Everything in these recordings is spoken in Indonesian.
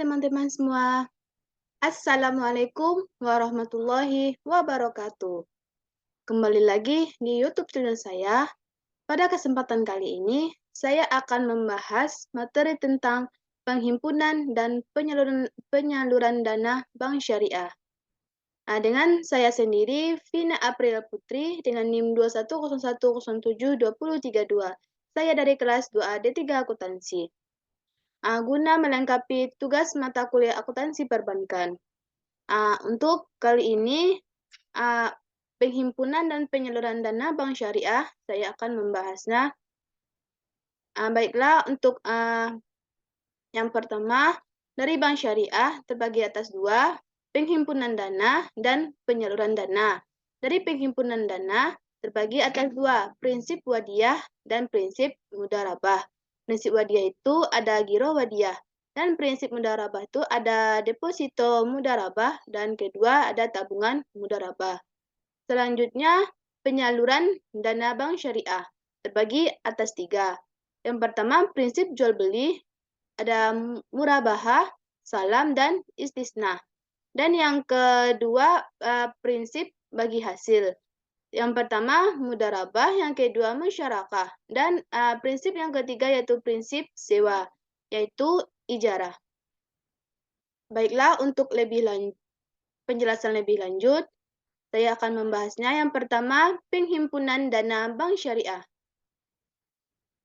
teman-teman semua. Assalamualaikum warahmatullahi wabarakatuh. Kembali lagi di YouTube channel saya. Pada kesempatan kali ini, saya akan membahas materi tentang penghimpunan dan penyaluran dana bank syariah. Dengan saya sendiri, Vina April Putri, dengan NIM 2101072032. Saya dari kelas 2A D3 Akuntansi. Guna melengkapi tugas mata kuliah akuntansi perbankan. Untuk kali ini, penghimpunan dan penyaluran dana bank syariah, saya akan membahasnya. Baiklah, untuk yang pertama, dari bank syariah terbagi atas dua, penghimpunan dana dan penyaluran dana. Dari penghimpunan dana terbagi atas dua, prinsip wadiah dan prinsip mudharabah. Prinsip wadiah itu ada giro wadiah, dan prinsip mudharabah itu ada deposito mudharabah, dan kedua ada tabungan mudharabah. Selanjutnya, penyaluran dana bank syariah terbagi atas tiga. Yang pertama, prinsip jual beli, ada murabahah, salam, dan istisna. Dan yang kedua, prinsip bagi hasil. Yang pertama, mudharabah, yang kedua, musyarakah. Dan prinsip yang ketiga yaitu prinsip sewa, yaitu ijarah. Baiklah, untuk penjelasan lebih lanjut, saya akan membahasnya. Yang pertama, penghimpunan dana bank syariah.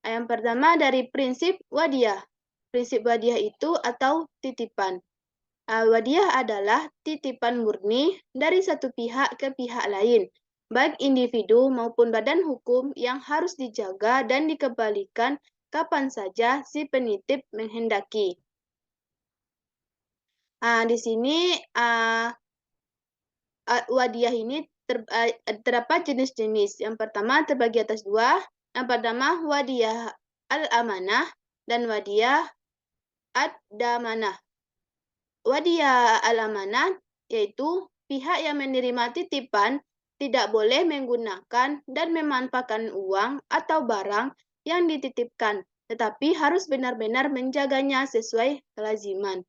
Yang pertama dari prinsip wadiah. Prinsip wadiah itu atau titipan. Wadiah adalah titipan murni dari satu pihak ke pihak lain, baik individu maupun badan hukum yang harus dijaga dan dikembalikan kapan saja si penitip menghendaki. Di sini wadiah ini terdapat jenis-jenis. Yang pertama terbagi atas dua. Yang pertama wadiah al-amanah dan wadiah ad-damanah. Wadiah al-amanah yaitu pihak yang menerima titipan tidak boleh menggunakan dan memanfaatkan uang atau barang yang dititipkan, tetapi harus benar-benar menjaganya sesuai kelaziman.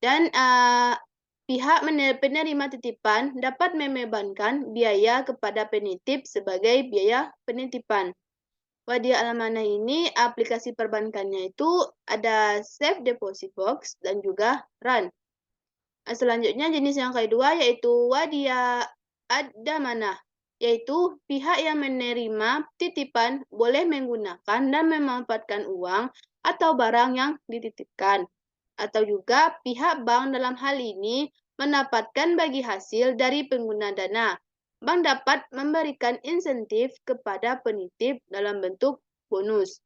Dan pihak penerima titipan dapat membebankan biaya kepada penitip sebagai biaya penitipan. Wadiah al-amanah ini aplikasi perbankannya itu ada Safe Deposit Box dan juga Run. Selanjutnya jenis yang kedua yaitu wadiah ad-damanah, yaitu pihak yang menerima titipan boleh menggunakan dan memanfaatkan uang atau barang yang dititipkan. Atau juga pihak bank dalam hal ini mendapatkan bagi hasil dari pengguna dana. Bank dapat memberikan insentif kepada penitip dalam bentuk bonus.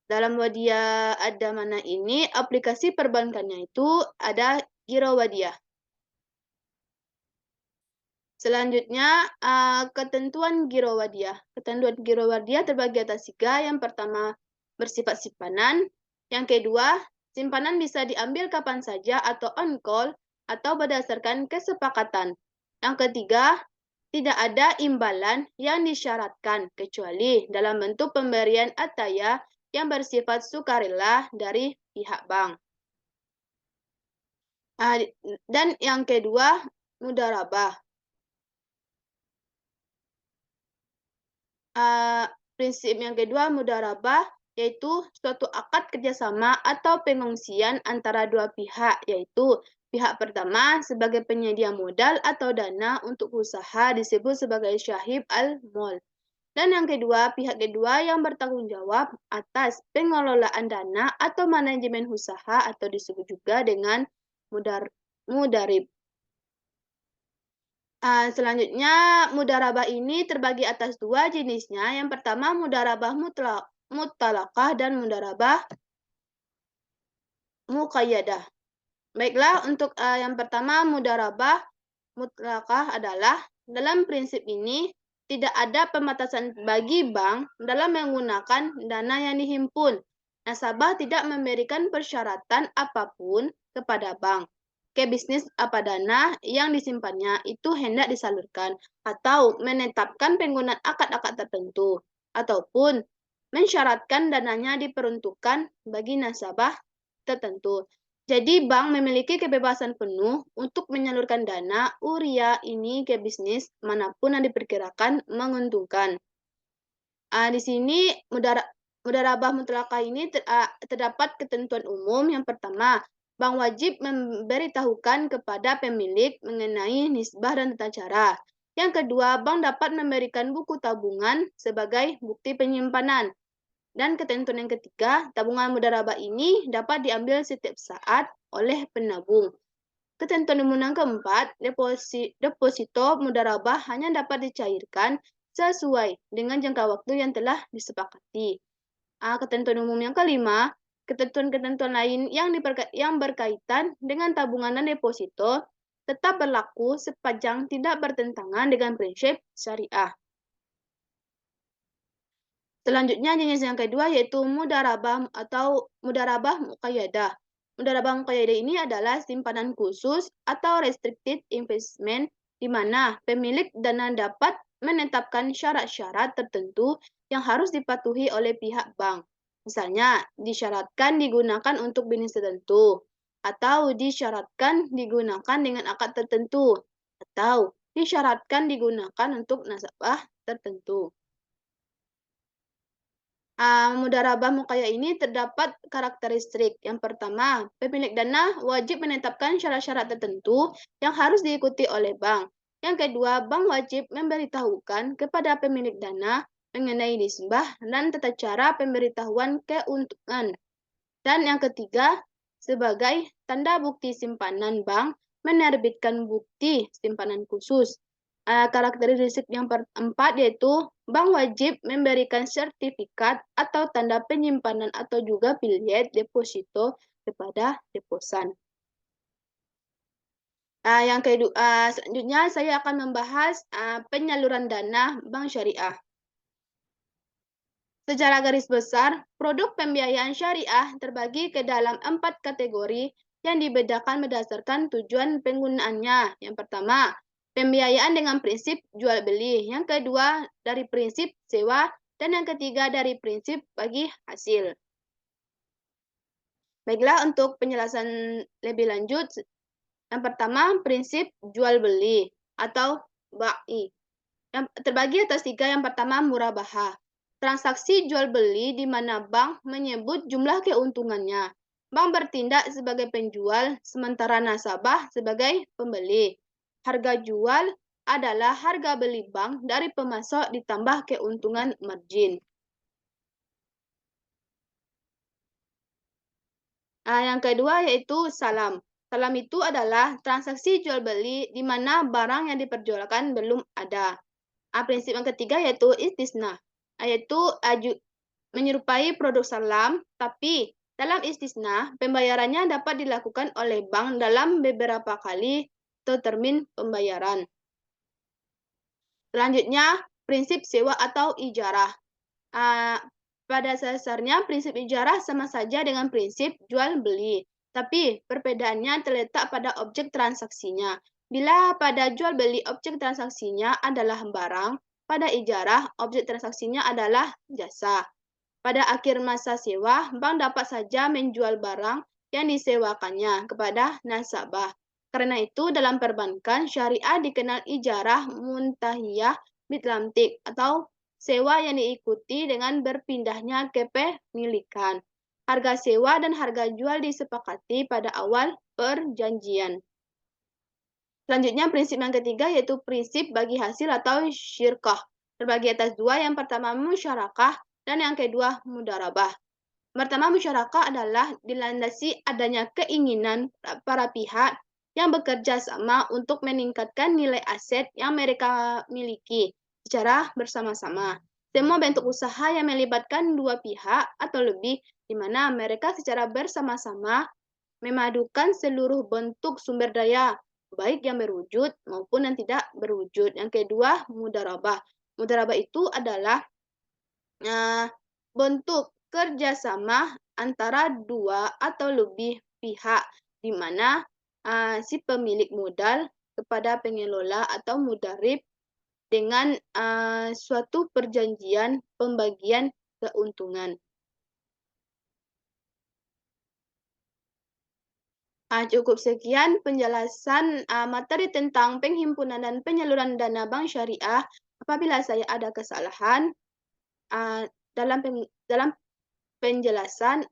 Dalam wadiah ad-damanah ini, aplikasi perbankannya itu ada giro wadiah. Selanjutnya, ketentuan giro wadiah. Ketentuan giro wadiah terbagi atas tiga. Yang pertama, bersifat simpanan. Yang kedua, simpanan bisa diambil kapan saja atau on call atau berdasarkan kesepakatan. Yang ketiga, tidak ada imbalan yang disyaratkan kecuali dalam bentuk pemberian ataya yang bersifat sukarela dari pihak bank. Dan yang kedua, mudharabah. Prinsip yang kedua, mudharabah, yaitu suatu akad kerjasama atau pengungsian antara dua pihak, yaitu pihak pertama sebagai penyedia modal atau dana untuk usaha disebut sebagai syahib al-mol. Dan yang kedua, pihak kedua yang bertanggung jawab atas pengelolaan dana atau manajemen usaha atau disebut juga dengan mudarib. Selanjutnya, mudharabah ini terbagi atas dua jenisnya. Yang pertama, mudharabah mutlaqah dan mudharabah muqayyadah. Baiklah, untuk yang pertama, mudharabah mutlaqah adalah dalam prinsip ini tidak ada pembatasan bagi bank dalam menggunakan dana yang dihimpun. Nasabah tidak memberikan persyaratan apapun kepada bank. Ke bisnis apa dana yang disimpannya itu hendak disalurkan atau menetapkan penggunaan akad-akad tertentu ataupun mensyaratkan dananya diperuntukkan bagi nasabah tertentu. Jadi bank memiliki kebebasan penuh untuk menyalurkan dana URIA ini ke bisnis manapun yang diperkirakan menguntungkan. Di sini mudharabah mutlakah ini terdapat ketentuan umum. Yang pertama, bank wajib memberitahukan kepada pemilik mengenai nisbah dan tata cara. Yang kedua, bank dapat memberikan buku tabungan sebagai bukti penyimpanan. Dan ketentuan yang ketiga, tabungan mudharabah ini dapat diambil setiap saat oleh penabung. Ketentuan umum yang keempat, deposito mudharabah hanya dapat dicairkan sesuai dengan jangka waktu yang telah disepakati. Ketentuan umum yang kelima, ketentuan-ketentuan lain yang berkaitan dengan tabungan dan deposito tetap berlaku sepanjang tidak bertentangan dengan prinsip syariah. Selanjutnya jenis yang kedua yaitu mudharabah atau mudharabah muqayyadah. Mudharabah muqayyadah ini adalah simpanan khusus atau restricted investment di mana pemilik dana dapat menetapkan syarat-syarat tertentu yang harus dipatuhi oleh pihak bank. Misalnya, disyaratkan digunakan untuk bisnis tertentu, atau disyaratkan digunakan dengan akad tertentu, atau disyaratkan digunakan untuk nasabah tertentu. Mudharabah muqayyad ini terdapat karakteristik. Yang pertama, pemilik dana wajib menetapkan syarat-syarat tertentu yang harus diikuti oleh bank. Yang kedua, bank wajib memberitahukan kepada pemilik dana mengenai nisbah dan tata cara pemberitahuan keuntungan. Dan yang ketiga, sebagai tanda bukti simpanan, bank menerbitkan bukti simpanan khusus. Karakteristik yang keempat yaitu bank wajib memberikan sertifikat atau tanda penyimpanan atau juga billet deposito kepada deposan. Yang kedua, selanjutnya saya akan membahas penyaluran dana bank syariah. Secara garis besar, produk pembiayaan syariah terbagi ke dalam 4 kategori yang dibedakan berdasarkan tujuan penggunaannya. Yang pertama, pembiayaan dengan prinsip jual beli. Yang kedua, dari prinsip sewa. Dan yang ketiga, dari prinsip bagi hasil. Baiklah, untuk penjelasan lebih lanjut, yang pertama, prinsip jual beli atau ba'i. Yang terbagi atas 3. Yang pertama, murabahah. Transaksi jual beli di mana bank menyebut jumlah keuntungannya. Bank bertindak sebagai penjual, sementara nasabah sebagai pembeli. Harga jual adalah harga beli bank dari pemasok ditambah keuntungan margin. Yang kedua yaitu salam. Salam itu adalah transaksi jual beli di mana barang yang diperjualkan belum ada. Prinsip yang ketiga yaitu istisna, yaitu menyerupai produk salam, tapi dalam istisna pembayarannya dapat dilakukan oleh bank dalam beberapa kali atau termin pembayaran. Selanjutnya, prinsip sewa atau ijarah. Pada dasarnya prinsip ijarah sama saja dengan prinsip jual beli, tapi perbedaannya terletak pada objek transaksinya. Bila pada jual beli objek transaksinya adalah barang, pada ijarah objek transaksinya adalah jasa. Pada akhir masa sewa, bank dapat saja menjual barang yang disewakannya kepada nasabah. Karena itu dalam perbankan syariah dikenal ijarah muntahiyah bitlamtik atau sewa yang diikuti dengan berpindahnya kepemilikan. Harga sewa dan harga jual disepakati pada awal perjanjian. Selanjutnya prinsip yang ketiga yaitu prinsip bagi hasil atau syirkah. Terbagi atas 2, yang pertama musyarakah dan yang kedua mudharabah. Pertama, musyarakah adalah dilandasi adanya keinginan para pihak yang bekerja sama untuk meningkatkan nilai aset yang mereka miliki secara bersama-sama. Semua bentuk usaha yang melibatkan dua pihak atau lebih, di mana mereka secara bersama-sama memadukan seluruh bentuk sumber daya, baik yang berwujud maupun yang tidak berwujud. Yang kedua, mudharabah. Mudharabah itu adalah bentuk kerjasama antara dua atau lebih pihak, di mana si pemilik modal kepada pengelola atau mudarib dengan suatu perjanjian pembagian keuntungan. Cukup sekian penjelasan materi tentang penghimpunan dan penyaluran dana bank syariah. Apabila saya ada kesalahan dalam penjelasan,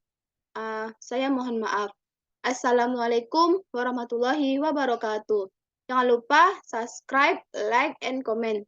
saya mohon maaf. Assalamualaikum warahmatullahi wabarakatuh. Jangan lupa subscribe, like, and comment.